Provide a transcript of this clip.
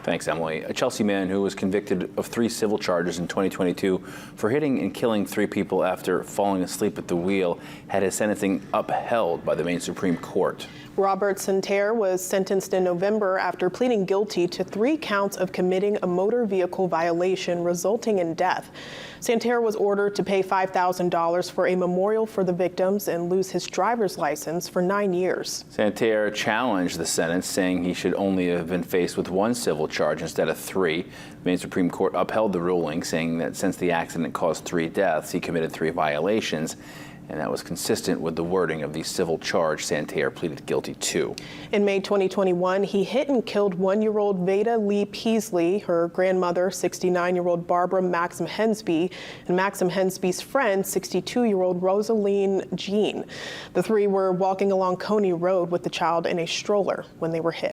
Thanks, Emily. A Chelsea man who was convicted of 3 civil charges in 2022 for hitting and killing 3 people after falling asleep at the wheel had his sentencing upheld by the Maine Supreme Court. Robert Santerre was sentenced in November after pleading guilty to 3 counts of committing a motor vehicle violation resulting in death. Santerre was ordered to pay $5,000 for a memorial for the victims and lose his driver's license for 9 years. Santerre challenged the sentence, saying he should only have been faced with 1 civil charge instead of 3. The Maine Supreme Court upheld the ruling, saying that since the accident caused 3 deaths, he committed 3 violations. And that was consistent with the wording of the civil charge Santerre pleaded guilty to. In May 2021, he hit and killed 1-year-old Veda Lee Peasley, her grandmother, 69-year-old Barbara Maxim Hensby, and Maxim Hensby's friend, 62-year-old Rosaline Jean. The 3 were walking along Coney Road with the child in a stroller when they were hit.